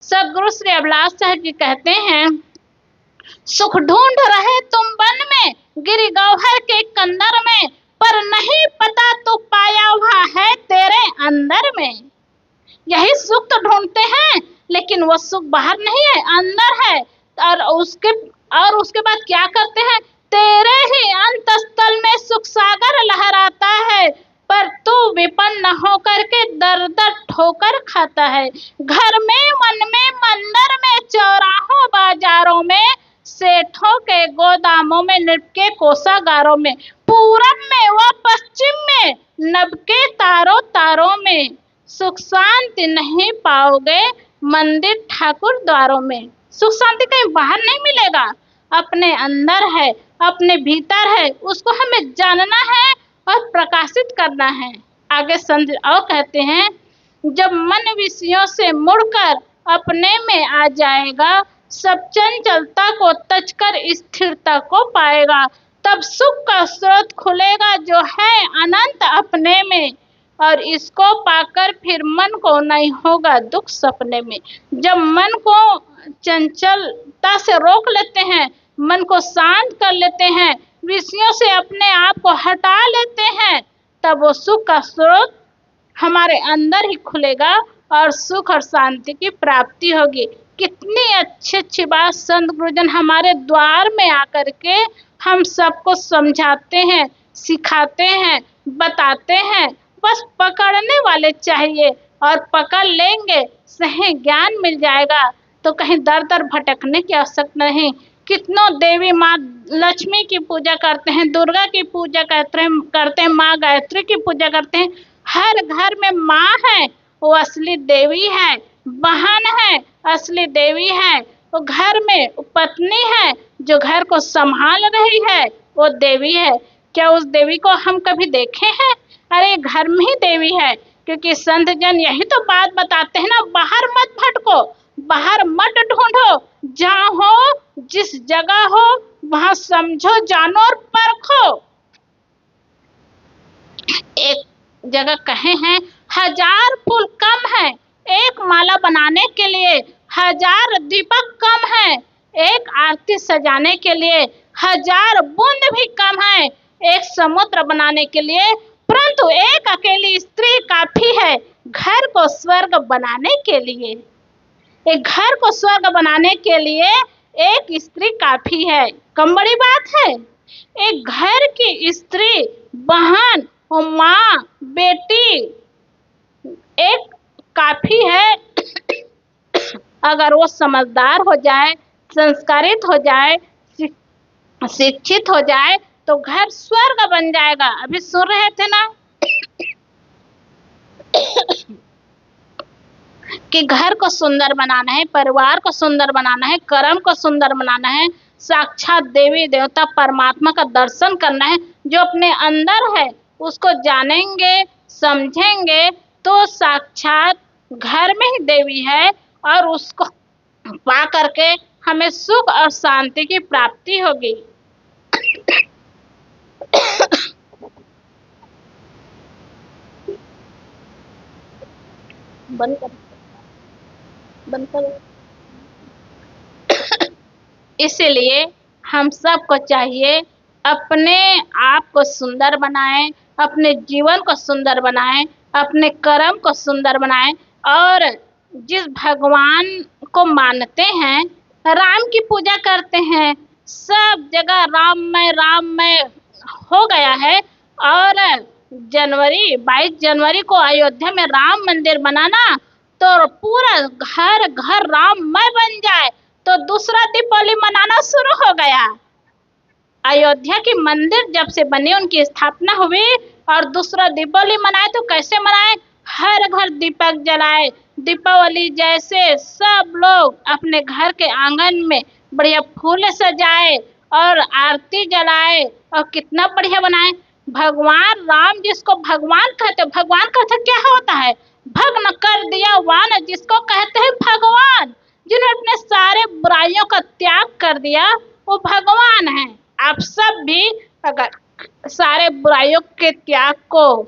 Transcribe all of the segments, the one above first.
सदगुरु श्री अभिलाष साहब जी कहते हैं, सुख ढूंढ रहे तुम वन में, गिरी गौहर के कंदर में, पर नहीं पता तो पाया हुआ है तेरे अंदर में। यही सुख तो ढूंढते हैं, लेकिन वो सुख बाहर नहीं है, अंदर है। और उसके बाद क्या करते हैं, तेरे ही अंतस्थल में सुख सागर लहराता है, पर तू विपन्न होकर के दर दर ठोकर खाता है। घर में, मन में, मंदिर में, चौराहों बाजारों में, सेठों के गोदामों में, नभ के कोषागारों में, पूरब में व पश्चिम में, नभ के तारों तारों में, सुख शांति नहीं पाओगे मंदिर ठाकुर द्वारों में। सुख शांति कहीं बाहर नहीं मिलेगा, अपने अंदर है, अपने भीतर है, उसको हमें जानना है और प्रकाशित करना है। आगे संत और कहते हैं, जब मन विषयों से मुड़कर अपने में आ जाएगा, सब चंचलता को तजकर स्थिरता को पाएगा, तब सुख का स्रोत खुलेगा जो है अनंत अपने में, और इसको पाकर फिर मन को नहीं होगा दुख सपने में। जब मन को चंचलता से रोक लेते हैं, मन को शांत कर लेते हैं, विषयों से अपने आप को हटा लेते हैं, तब वो सुख का स्रोत हमारे अंदर ही खुलेगा और सुख और शांति की प्राप्ति होगी। कितनी अच्छी अच्छी बात संत गुरुजन हमारे द्वार में आकर के हम सबको समझाते हैं, सिखाते हैं, बताते हैं। बस पकड़ने वाले चाहिए, और पकड़ लेंगे, सही ज्ञान मिल जाएगा, तो कहीं दर दर भटकने की आवश्यकता नहीं। कितनों देवी माँ लक्ष्मी की पूजा करते हैं, दुर्गा की पूजा करते हैं, माँ गायत्री की पूजा करते हैं। हर घर में माँ है, वो असली देवी है, बहन है, असली देवी है। वो घर में पत्नी है, जो घर को संभाल रही है, वो देवी है। क्या उस देवी को हम कभी देखे हैं? अरे घर में ही देवी है, क्योंकि संत जन यही तो बात बताते हैं ना, बाहर मत भटको, बाहर मत ढूंढो, जहाँ हो, जिस जगह हो, वहां समझो, जानो और परखो। एक जगह कहे हैं, 1000 फूल कम है एक माला बनाने के लिए, 1000 दीपक कम है एक आरती सजाने के लिए, 1000 बूंद भी कम है एक समुद्र बनाने के लिए, परंतु एक अकेली स्त्री काफी है घर को स्वर्ग बनाने के लिए। एक घर को स्वर्ग बनाने के लिए एक स्त्री काफी है। कम बड़ी बात है? एक घर की स्त्री, बहन, माँ, बेटी एक काफी है। अगर वो समझदार हो जाए, संस्कारित हो जाए, शिक्षित हो जाए, तो घर स्वर्ग बन जाएगा। अभी सुन रहे थे ना कि घर को सुंदर बनाना है, परिवार को सुंदर बनाना है, कर्म को सुंदर बनाना है, साक्षात देवी देवता परमात्मा का दर्शन करना है, जो अपने अंदर है उसको जानेंगे, समझेंगे, तो साक्षात घर में ही देवी है, और उसको पा करके हमें सुख और शांति की प्राप्ति होगी। बंद कर। इसीलिए हम सबको चाहिए अपने आप को सुंदर बनाएं, अपने जीवन को सुंदर बनाएं, अपने कर्म को सुंदर बनाएं, और जिस भगवान को मानते हैं, राम की पूजा करते हैं, सब जगह राममय हो गया है, और 22 जनवरी को अयोध्या में राम मंदिर बनाना, तो पूरा घर घर राममय बन जाए, तो दूसरा दीपावली मनाना शुरू हो गया। अयोध्या की मंदिर जब से बने, उनकी स्थापना हुई, और दूसरा दीपावली मनाए, तो कैसे मनाए? हर घर दीपक जलाए, दीपावली जैसे सब लोग अपने घर के आंगन में बढ़िया फूल सजाए और आरती जलाए, और कितना बढ़िया बनाए। भगवान राम जिसको भगवान कहते, भगवान कहते क्या होता है? भग्न कर दिया वान, जिसको कहते हैं भगवान, जिन्होंने अपने सारे बुराइयों का त्याग कर दिया, वो भगवान है। आप सब भी अगर सारे बुराइयों के त्याग को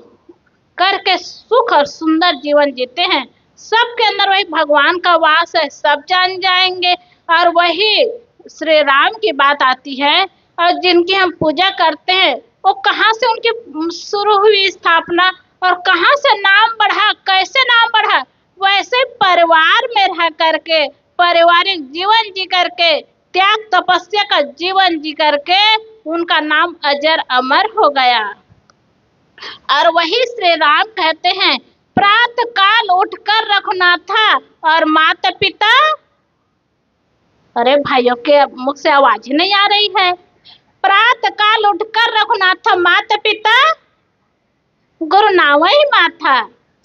करके सुख और सुंदर जीवन जीते हैं, सबके अंदर वही भगवान का वास है, सब जान जाएंगे। और वही श्री राम की बात आती है, और जिनकी हम पूजा करते हैं वो कहाँ से उनकी शुरू हुई स्थापना, और कहाँ से नाम बढ़ा, कैसे नाम बढ़ा, वैसे परिवार में रह करके, पारिवारिक जीवन जी करके, त्याग तपस्या का जीवन जी करके उनका नाम अजर अमर हो गया। और वही श्री राम कहते हैं, प्रातः काल उठकर रघुनाथा और माता पिता, अरे भाइयों के मुख से आवाज ही नहीं आ रही है। प्रातः काल उठकर रघुनाथा माता पिता, गुरु नावई माथा।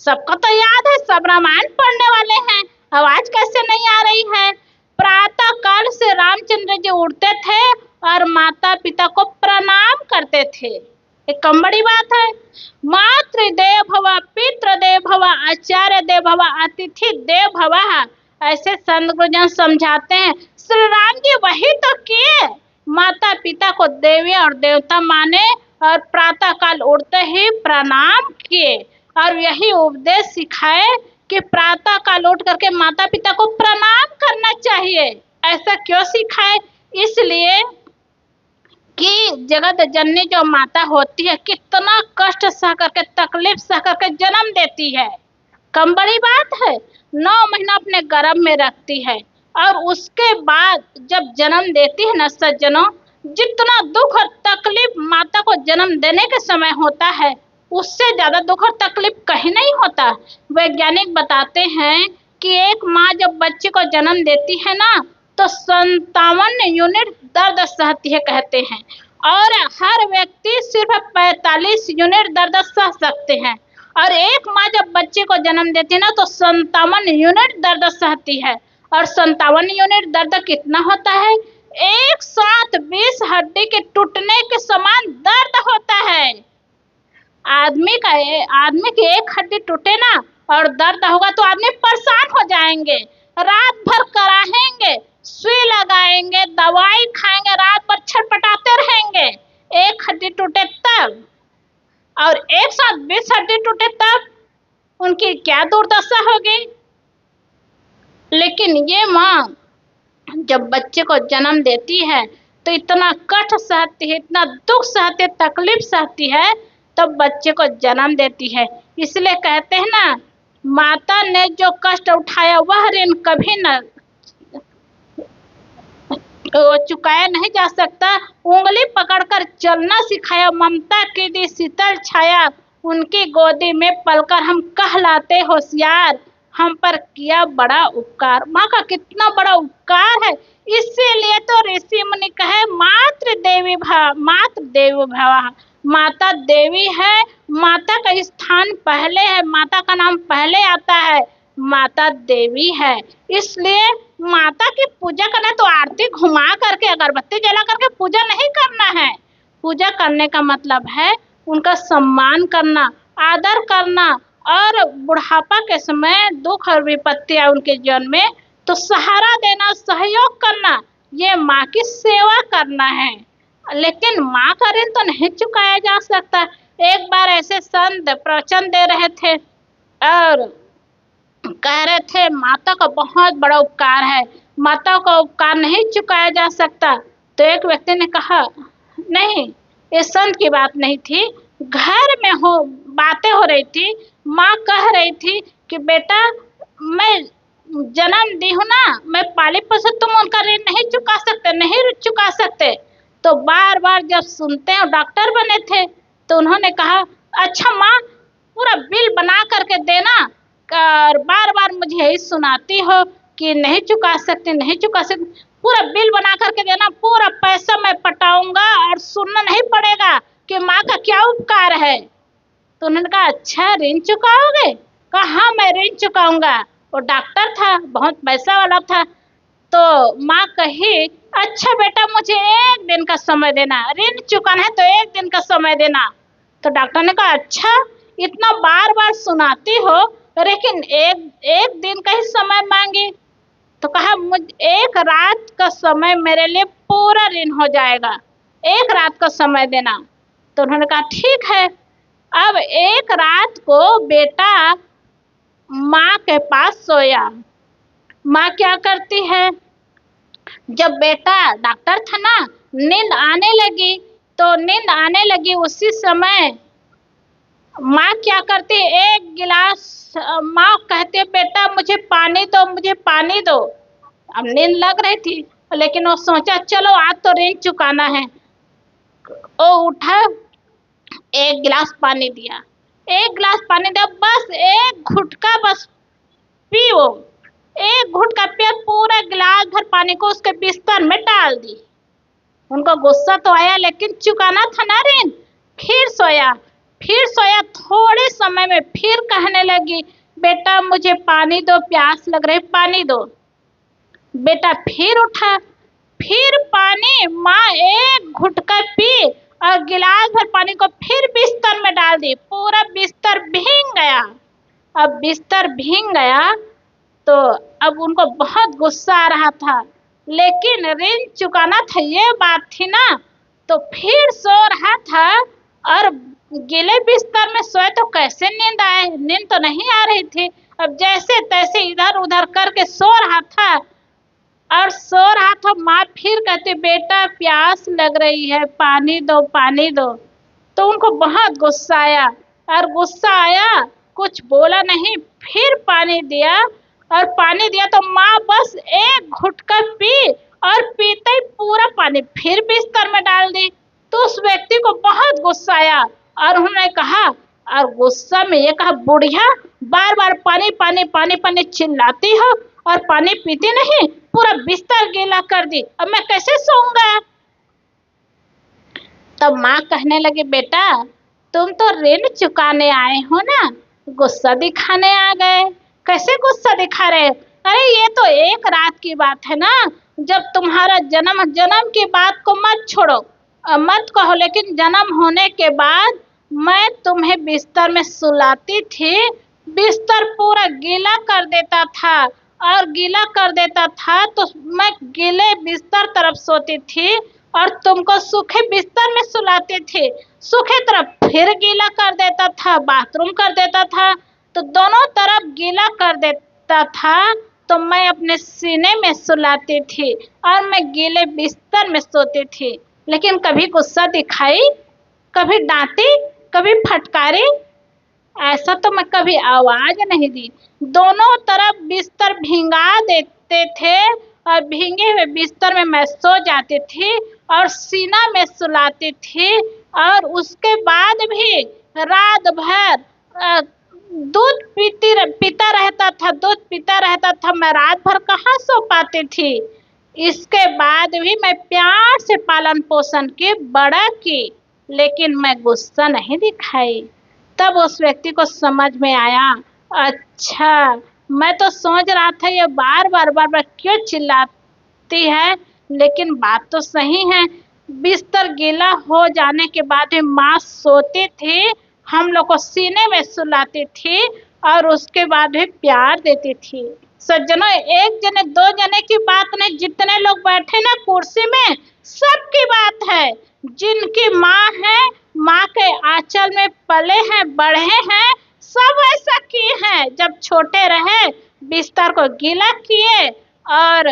सबको तो याद है, सब रामायण पढ़ने वाले हैं, आवाज कैसे नहीं आ रही है। प्रातः काल से रामचंद्र जी उठते थे और माता पिता को प्रणाम करते थे। एक कम बड़ी बात है। मातृ देव भव, पितृ देव भव, आचार्य देव भव, अतिथि देव भव, ऐसे संत गुरुजन समझाते हैं। श्री राम जी वही तो किए, माता पिता को देवी और देवता माने और प्रातः काल उठते ही प्रणाम किए, और यही उपदेश सिखाए कि प्रातः काल उठ करके माता पिता को प्रणाम करना चाहिए। ऐसा क्यों सिखाए? इसलिए कि जगत जननी जो माता होती है, कितना कष्ट सह करके, तकलीफ सह करके जन्म देती है। कम बड़ी बात है। 9 महीना अपने गर्भ में रखती है, और उसके बाद जब जन्म देती है ना सज्जनों, जितना दुख और तकलीफ माता को जन्म देने के समय होता है, उससे ज्यादा दुख और तकलीफ कहीं नहीं होता। वैज्ञानिक बताते हैं कि एक माँ जब बच्चे को जन्म देती है ना, तो 57 यूनिट दर्द सहती है कहते हैं, और हर व्यक्ति सिर्फ 45 यूनिट दर्द सह सकते हैं। और एक माँ जब बच्चे को जन्म देती है ना, तो 57 यूनिट दर्द सहती है। और 57 यूनिट दर्द कितना होता है? एक साथ 20 हड्डी के टूटने के समान दर्द होता है। आदमी की एक हड्डी टूटे ना और दर्द होगा तो आदमी परेशान हो जाएंगे, रात भर कराहेंगे, सुई लगाएंगे, दवाई खाएंगे, रात भर छटपटाते रहेंगे। एक हड्डी टूटे तब, और एक साथ 20 हड्डी टूटे तब उनकी क्या दुर्दशा होगी। लेकिन ये माँ जब बच्चे को जन्म देती है तो इतना कष्ट सहती है, इतना दुख सहती है, तकलीफ सहती है, तब बच्चे को जन्म देती है। इसलिए कहते हैं ना, माता ने जो कष्ट उठाया वह ऋण कभी न चुकाया नहीं जा सकता। उंगली पकड़कर चलना सिखाया, ममता की दी शीतल छाया, उनकी गोदी में पलकर हम कहलाते होशियार, हम पर किया बड़ा उपकार। माँ का कितना बड़ा उपकार है। इसीलिए तो ऋषि मुनि कहे मातृ देवी भव, मातृ देवो भव। माता देवी है, माता का स्थान पहले है, माता का नाम पहले आता है, माता देवी है। इसलिए माता की पूजा करना तो आरती घुमा करके, अगरबत्ती जला करके पूजा नहीं करना है। पूजा करने का मतलब है उनका सम्मान करना, आदर करना, और बुढ़ापा के समय दुख और विपत्ति आए उनके जीवन में तो सहारा देना, सहयोग करना, ये माँ की सेवा करना है। लेकिन माँ का ऋण तो नहीं चुकाया जा सकता। एक बार ऐसे संत प्रवचन दे रहे थे और कह रहे थे माता का बहुत बड़ा उपकार है, माता का उपकार नहीं चुकाया जा सकता। तो एक व्यक्ति ने कहा नहीं, ये संत की बात नहीं थी, घर में बातें हो रही थी। माँ कह रही थी कि बेटा मैं जन्म दी हूँ ना, मैं पाली पोसी, तुम उनका ऋण नहीं चुका सकते, नहीं चुका सकते। तो बार बार जब सुनते हैं, डॉक्टर बने थे, तो उन्होंने कहा अच्छा माँ पूरा बिल बना करके देना, और बार बार मुझे यही सुनाती हो कि नहीं चुका सकते, नहीं चुका सकते, पूरा बिल बना करके देना, पूरा पैसा मैं पटाऊंगा और सुनना नहीं पड़ेगा कि माँ का क्या उपकार है। तो उन्होंने कहा अच्छा ऋण चुकाओगे? कहा हाँ मैं ऋण चुकाऊंगा। वो डॉक्टर था, बहुत पैसा वाला था। तो माँ कही अच्छा बेटा मुझे 1 दिन का समय देना, ऋण चुकाना है तो 1 दिन का समय देना। तो डॉक्टर ने कहा अच्छा इतना बार बार सुनाती हो, लेकिन एक दिन का ही समय मांगी। तो कहा मुझे 1 रात का समय मेरे लिए पूरा ऋण हो जाएगा, 1 रात का समय देना। तो उन्होंने कहा ठीक है। अब 1 रात को बेटा माँ के पास सोया। माँ क्या करती है, जब बेटा डॉक्टर था ना, नींद आने लगी, तो नींद आने लगी उसी समय माँ क्या करती है, एक गिलास, माँ कहती है बेटा मुझे पानी दो, मुझे पानी दो। अब नींद लग रही थी, लेकिन वो सोचा चलो आज तो ऋण चुकाना है। वो उठा, एक गिलास पानी दिया, एक गिलास पानी दिया, बस एक घुटका बस पियो। एक घुटका पिया, पूरा गिलास भर पानी को उसके बिस्तर में डाल दी। उनको गुस्सा तो आया, लेकिन चुकाना था ना ऋण। फिर सोया, फिर सोया, थोड़े समय में फिर कहने लगी बेटा मुझे पानी दो, प्यास लग रही, पानी दो। बेटा फिर उठा, फिर पानी, माँ एक घुटका पी और गिलास भर पानी को फिर बिस्तर में डाल दी। पूरा बिस्तर भीग गया। अब बिस्तर भीग गया तो अब उनको बहुत गुस्सा आ रहा था, लेकिन ऋण चुकाना था ये बात थी ना, तो फिर सो रहा था। और गीले बिस्तर में सोए तो कैसे नींद आए, नींद तो नहीं आ रही थी। अब जैसे तैसे इधर उधर करके सो रहा था, और सो रहा था। माँ फिर कहती बेटा प्यास लग रही है, पानी दो, पानी दो। तो उनको बहुत गुस्सा आया, और गुस्सा आया, कुछ बोला नहीं, फिर पानी दिया। और पानी दिया तो माँ बस एक घुटका पी, और पीते ही पूरा पानी फिर बिस्तर में डाल दी। तो उस व्यक्ति को बहुत गुस्सा आया, और उन्होंने कहा, और गुस्सा में ये कहा बुढ़िया बार बार पानी पानी पानी पानी चिल्लाती हो और पानी पीती नहीं, पूरा बिस्तर गीला कर दी, अब मैं कैसे सोऊंगा। तब माँ कहने लगी बेटा तुम तो ऋण चुकाने आए हो ना, गुस्सा दिखाने आ गए। कैसे गुस्सा दिखा रहे, अरे ये तो एक रात की बात है ना, जब तुम्हारा जन्म, जन्म की बात को मत छोड़ो, मत कहो, लेकिन जन्म होने के बाद मैं तुम्हें बिस्तर में सुलाती थी, बिस्तर पूरा गीला कर देता था, और गीला कर देता था तो मैं गीले बिस्तर तरफ सोती थी, और तुमको सूखे बिस्तर में सुलाती थी, सूखे तरफ फिर गीला कर देता था, बाथरूम कर देता था, तो दोनों तरफ गीला कर देता था। तो मैं अपने सीने में सुलाती थी और मैं गीले बिस्तर में सोती थी, लेकिन कभी गुस्सा दिखाई, कभी डांटी, कभी फटकारी, ऐसा तो मैं कभी आवाज नहीं दी। दोनों तरफ बिस्तर भिंगा देते थे, और भींगे हुए बिस्तर में मैं सो जाती थी और सीना में सुलाती थी। और उसके बाद भी रात भर दूध पीता रहता था, दूध पीता रहता था, मैं रात भर कहाँ सो पाती थी। इसके बाद भी मैं प्यार से पालन पोषण की, बड़ा की, लेकिन मैं गुस्सा नहीं दिखाई। तब उस व्यक्ति को समझ में आया, अच्छा मैं तो सोच रहा था ये बार बार बार बार क्यों चिल्लाती है, लेकिन बात तो सही है। बिस्तर गीला हो जाने के बाद भी माँ सोती थी, हम लोग को सीने में सुलाती थी, और उसके बाद भी प्यार देती थी। सज्जनों एक जने दो जने की बात नहीं, जितने लोग बैठे ना कुर्सी में, सबकी बात है। जिनकी माँ है, माँ के आंचल में पले हैं, बढ़े हैं, सब ऐसा किए हैं। जब छोटे रहे बिस्तर को गीला किए, और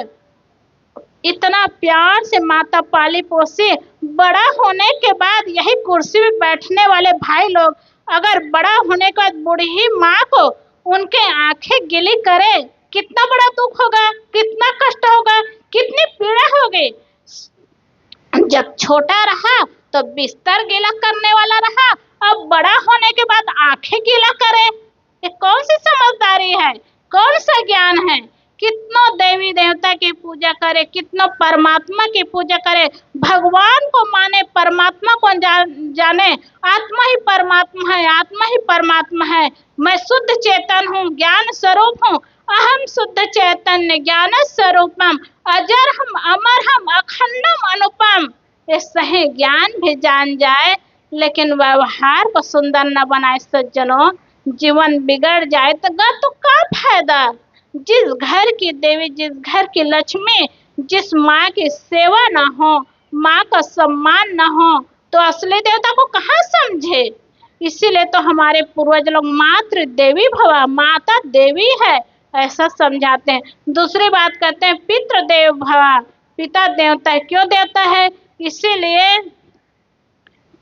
इतना प्यार से माता पाली पोसी। बड़ा होने के बाद यही कुर्सी में बैठने वाले भाई लोग अगर बड़ा होने के बाद बूढ़ी माँ को उनके आंखें गीली करे, कितना बड़ा दुख होगा, कितना कष्ट होगा, कितनी पीड़ा होगी। जब छोटा रहा तो बिस्तर गीला करने वाला रहा, अब बड़ा होने के बाद आंखें गीला करे, ये कौन सी समझदारी है, कौन सा ज्ञान है। कितनों देवी देवता की पूजा करे, कितनों परमात्मा की पूजा करे, भगवान को माने, परमात्मा को जाने, आत्मा ही परमात्मा है, आत्मा ही परमात्मा है। मैं शुद्ध चेतन हूँ, ज्ञान स्वरूप हूँ, अहम शुद्ध चैतन्य ज्ञान स्वरूपम, अजर हम अमर हम अखंडम अनुपम। ये सही ज्ञान भी जान जाए, लेकिन व्यवहार को सुंदर न बनाए सज्जनों, जीवन बिगड़ जाए तो क्या फायदा। जिस घर की देवी, जिस घर की लक्ष्मी, जिस माँ की सेवा न हो, माँ का सम्मान न हो, तो असली देवता को कहाँ समझे। इसीलिए तो हमारे पूर्वज लोग मातृ देवी भवा, माता देवी है, ऐसा समझाते हैं। दूसरी बात कहते हैं पितृ देव भवा, पिता देवता है। क्यों देवता है? इसीलिए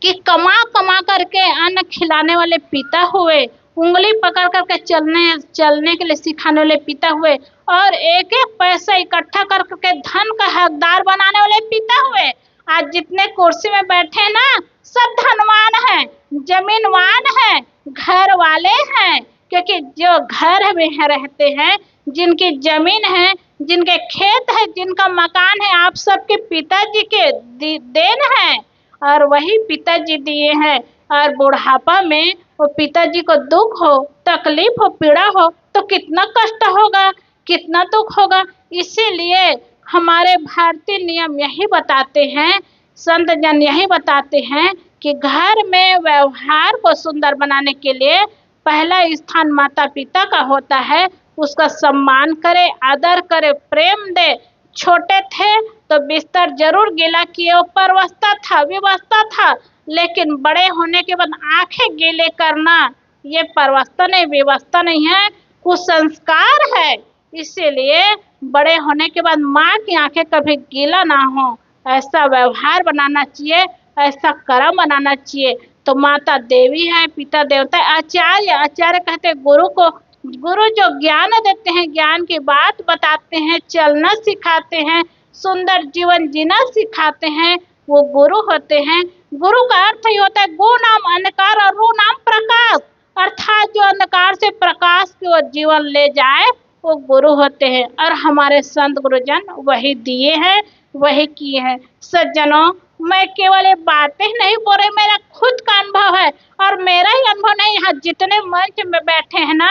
कि कमा कमा करके अन्न खिलाने वाले पिता हुए, उंगली पकड़ करके चलने के लिए सिखाने वाले पिता हुए, और एक एक पैसा इकट्ठा करके धन का हकदार बनाने वाले पिता हुए। आज जितने कुर्सी में बैठे ना, सब धनवान हैं, जमीनवान हैं, घर वाले हैं, क्योंकि जो घर में रहते हैं, जिनकी जमीन है, जिनके खेत है, जिनका मकान है, आप सबके पिताजी के देन है, और वही पिताजी दिए हैं। और बुढ़ापा में वो पिताजी को दुख हो, तकलीफ हो, पीड़ा हो, तो कितना कष्ट होगा, कितना दुख होगा। इसीलिए हमारे भारतीय नियम यही बताते हैं, संत जन यही बताते हैं कि घर में व्यवहार को सुंदर बनाने के लिए पहला स्थान माता पिता का होता है। उसका सम्मान करे, आदर करे, प्रेम दे। छोटे थे तो बिस्तर जरूर गीला किए, ऊपर व्यवस्था था, लेकिन बड़े होने के बाद आंखें गीले करना, ये व्यवस्था नहीं, व्यवस्था नहीं है, कुसंस्कार है। इसीलिए बड़े होने के बाद माँ की आंखें कभी गीला ना हो, ऐसा व्यवहार बनाना चाहिए, ऐसा कर्म बनाना चाहिए। तो माता देवी है, पिता देवता है। आचार्य कहते गुरु को, गुरु जो ज्ञान देते हैं, ज्ञान की बात बताते हैं, चलना सिखाते हैं, सुंदर जीवन जीना सिखाते हैं, वो गुरु होते हैं। गुरु का अर्थ ही होता है गु नाम अंधकार और रू नाम प्रकाश, अर्थात जो अंधकार से प्रकाश की ओर जीवन ले जाए, वो गुरु होते हैं। और हमारे संत गुरुजन वही दिए हैं, वही किए हैं। सज्जनों, मैं केवल ये बातें नहीं बोल रही, मेरा खुद का अनुभव है, और मेरा ही अनुभव नहीं, यहाँ जितने मंच में बैठे हैं ना,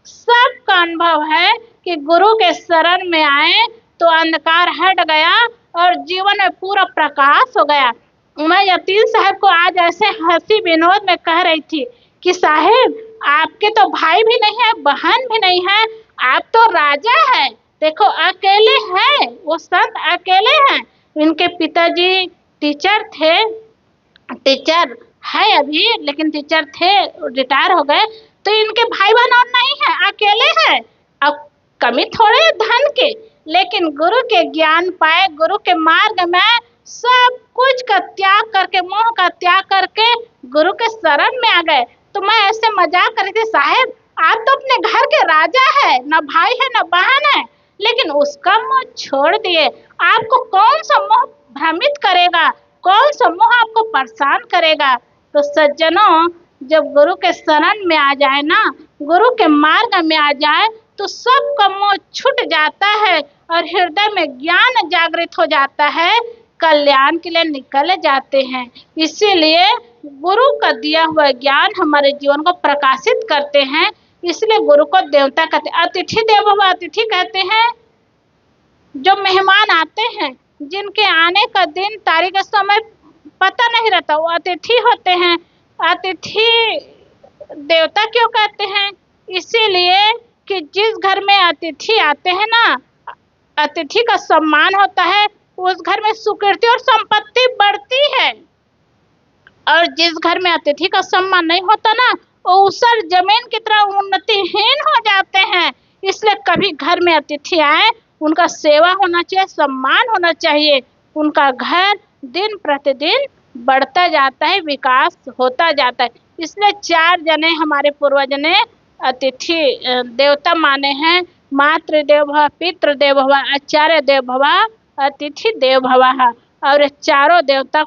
सबका अनुभव है कि गुरु के शरण में आए तो अंधकार हट गया और जीवन में पूरा प्रकाश हो गया। मैं यतीम साहब को आज ऐसे हंसी विनोद में कह रही थी कि साहब, आपके तो भाई भी नहीं है, बहन भी नहीं है, आप तो राजा है। देखो अकेले हैं, वो संत अकेले हैं। इनके पिताजी टीचर थे, टीचर है अभी, लेकिन टीचर थे, रिटायर हो गए। तो इनके भाई बहन और नहीं है, अकेले हैं। अब कमी थोड़े धन के, लेकिन गुरु के ज्ञान पाए, गुरु के मार्ग में सब कुछ का त्याग करके, मोह का त्याग करके गुरु के शरण में आ गए। तो मैं ऐसे मजाक कर रही थी, साहब आप तो अपने घर के राजा है, न भाई है न बहन है, लेकिन उसका मोह छोड़ दिए। आपको कौन सा मोह भ्रमित करेगा, कौन सा मोह आपको परेशान करेगा। तो सज्जनों, जब गुरु के शरण में आ जाए ना, गुरु के मार्ग में आ जाए, तो सब का मोह छूट जाता है और हृदय में ज्ञान जागृत हो जाता है, कल्याण के लिए निकल जाते हैं। इसीलिए गुरु का दिया हुआ ज्ञान हमारे जीवन को प्रकाशित करते हैं। इसलिए गुरु को देवता कहते हैं। अतिथि देवो भव, अतिथि कहते हैं जो मेहमान आते हैं, जिनके आने का दिन तारीख समय पता नहीं रहता, वो अतिथि होते हैं। अतिथि देवता क्यों कहते हैं? इसीलिए कि जिस घर में अतिथि आते हैं ना, अतिथि का सम्मान होता है, उस घर में सुकृति और संपत्ति बढ़ती है। और जिस घर में अतिथि का सम्मान नहीं होता ना, वो उसर जमीन की तरह उन्नतिहीन हो जाते हैं। इसलिए कभी घर में अतिथि आए, उनका सेवा होना चाहिए, सम्मान होना चाहिए। उनका घर दिन प्रतिदिन बढ़ता जाता है, विकास होता जाता है। इसलिए 4 जने हमारे पूर्वज ने अतिथि देवता माने हैं। मातृ देव भव, पितृ देव भव, आचार्य देव भव, अतिथि देव भव। और चारों देवता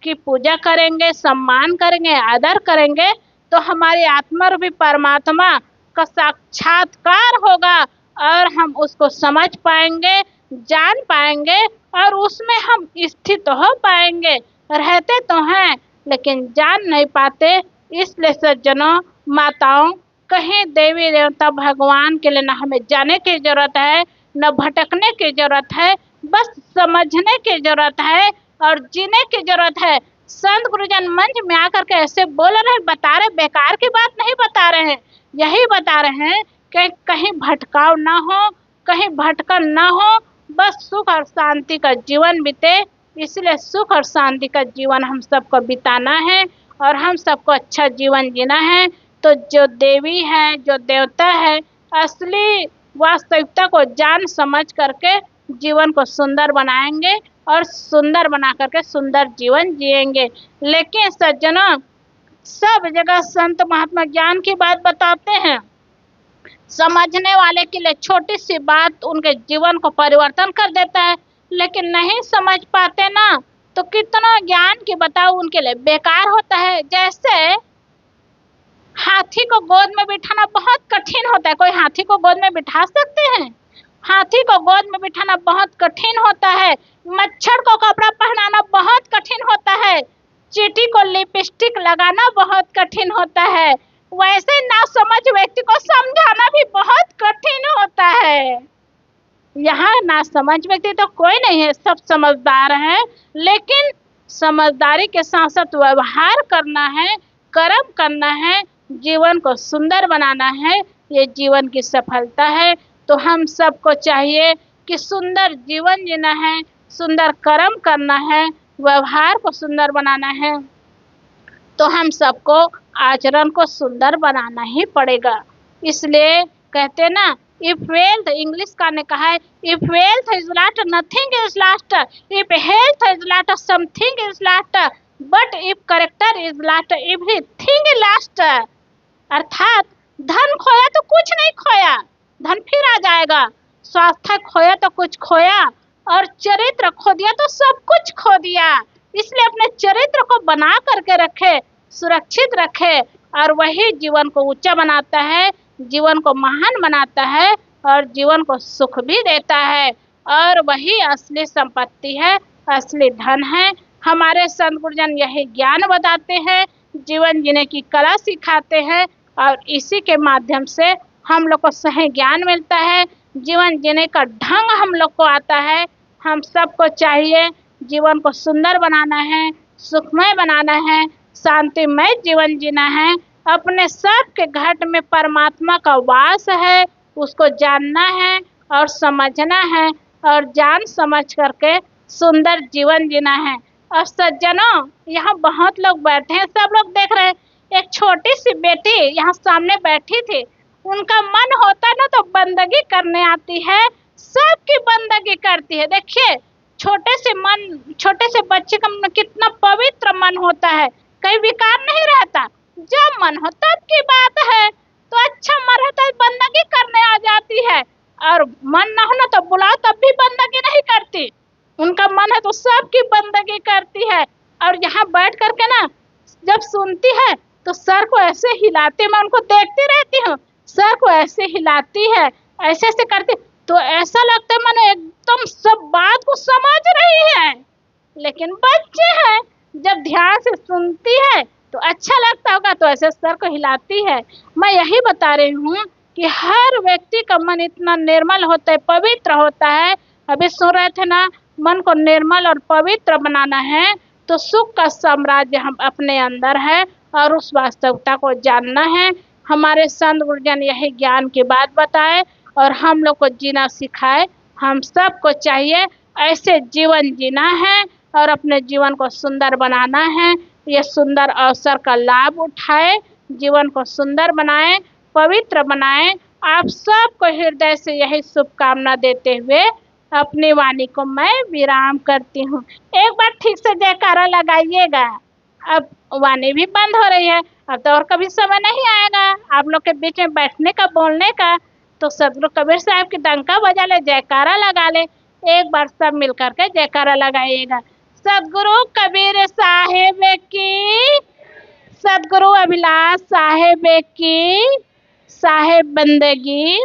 की पूजा करेंगे, सम्मान करेंगे, आदर करेंगे, तो हमारी आत्मा रूपी परमात्मा का साक्षात्कार होगा और हम उसको समझ पाएंगे, जान पाएंगे, और उसमें हम स्थित हो पाएंगे। रहते तो हैं लेकिन जान नहीं पाते। इसलिए सज्जनों, माताओं, कहीं देवी देवता भगवान के लिए न हमें जाने की जरूरत है, न भटकने की जरूरत है, बस समझने की जरूरत है और जीने की जरूरत है। संत गुरुजन मंच में आकर के ऐसे बोल रहे, बता रहे, बेकार की बात नहीं बता रहे हैं, यही बता रहे हैं कि कहीं भटकाव ना हो, कहीं भटकन ना हो, बस सुख और शांति का जीवन बीते। इसलिए सुख और शांति का जीवन हम सबको बिताना है और हम सबको अच्छा जीवन जीना है। तो जो देवी है, जो देवता है, असली वास्तविकता को जान समझ करके जीवन को सुंदर बनाएंगे और सुंदर बना करके सुंदर जीवन जिएंगे। लेकिन सज्जनों, सब जगह संत महात्मा ज्ञान की बात बताते हैं, समझने वाले के लिए छोटी सी बात उनके जीवन को परिवर्तन कर देता है। लेकिन नहीं समझ पाते ना, तो कितना ज्ञान की बताओ उनके लिए बेकार होता है। जैसे हाथी को गोद में बिठाना बहुत कठिन होता है। कोई हाथी को गोद में बिठा सकते हैं? हाथी को गोद में बिठाना बहुत कठिन होता है। मच्छर को कपड़ा पहनाना बहुत कठिन होता है। चींटी को लिपस्टिक लगाना बहुत कठिन होता है। वैसे ना समझ व्यक्ति को समझाना भी बहुत कठिन होता है। यहाँ ना समझ व्यक्ति तो कोई नहीं है, सब समझदार है। लेकिन समझदारी के साथ साथ व्यवहार करना है, कर्म करना है, जीवन को सुंदर बनाना है, ये जीवन की सफलता है। तो हम सबको चाहिए कि सुंदर जीवन जीना है, सुंदर कर्म करना है, व्यवहार को सुंदर बनाना है। तो हम सबको आचरण को सुंदर बनाना ही पड़ेगा। इसलिए कहते ना, इफ वेल्थ, इंग्लिश का ने कहा है, if wealth is last nothing is last, if health is last something is last, but if character is last everything is last. अर्थात धन खोया तो कुछ नहीं खोया, धन फिर आ जाएगा। स्वास्थ्य खोया तो कुछ खोया, और चरित्र खो दिया तो सब कुछ खो दिया। इसलिए अपने चरित्र को बना करके रखे, सुरक्षित रखे, और वही जीवन को ऊंचा बनाता है, जीवन को महान बनाता है, और जीवन को सुख भी देता है। और वही असली संपत्ति है, असली धन है। हमारे संत गुरुजन यही ज्ञान बताते हैं, जीवन जीने की कला सिखाते हैं, और इसी के माध्यम से हम लोग को सही ज्ञान मिलता है, जीवन जीने का ढंग हम लोग को आता है। हम सबको चाहिए जीवन को सुंदर बनाना है, सुखमय बनाना है, शांतिमय जीवन जीना है। अपने सब के घट में परमात्मा का वास है, उसको जानना है और समझना है, और जान समझ करके सुंदर जीवन जीना है। और सज्जनों, यहाँ बहुत लोग बैठे हैं, सब लोग देख रहे हैं। एक छोटी सी बेटी यहाँ सामने बैठी थी, उनका मन होता है ना तो बंदगी करने आती है, सबकी बंदगी करती है। देखिए, छोटे से बच्चे का कितना पवित्र मन होता है, कहीं विकार नहीं रहता। जब मन हो तब की बात है, तो अच्छा मन रहता है, बंदगी करने आ जाती है। और मन ना हो ना तो बुलाओ तब भी बंदगी नहीं करती। उनका मन है तो सबकी बंदगी करती है। और यहाँ बैठ करके ना जब सुनती है तो सर को ऐसे हिलाती, मैं उनको देखती रहती हूँ, सर को ऐसे हिलाती है, ऐसे ऐसे करती, तो ऐसा लगता है मानो एकदम सब बात को समझ रही है। लेकिन बच्चे हैं, जब ध्यान से सुनती है तो अच्छा लगता होगा, तो ऐसे सर को हिलाती है। मैं यही बता रही हूँ कि हर व्यक्ति का मन इतना निर्मल होता है, पवित्र होता है। अभी सुन रहे थे ना, मन को निर्मल और पवित्र बनाना है तो सुख का साम्राज्य हम अपने अंदर है, और उस वास्तविकता को जानना है। हमारे संत गुरुजन यही ज्ञान की बात बताए और हम लोग को जीना सिखाए। हम सबको चाहिए ऐसे जीवन जीना है और अपने जीवन को सुंदर बनाना है। ये सुंदर अवसर का लाभ उठाए, जीवन को सुंदर बनाए, पवित्र बनाए। आप सबको हृदय से यही शुभकामना देते हुए अपनी वाणी को मैं विराम करती हूँ। एक बार ठीक से जयकारा लगाइएगा। अब वाणी भी बंद हो रही है, अब तो और कभी समय नहीं आएगा आप लोग के बीच में बैठने का, बोलने का। तो सदगुरु कबीर साहब की डंका बजा ले, जयकारा लगा ले। एक बार सब मिल करके जयकारा लगाइएगा। सदगुरु कबीर साहेब की, सदगुरु अभिलाष साहेब की, साहेब बंदगी।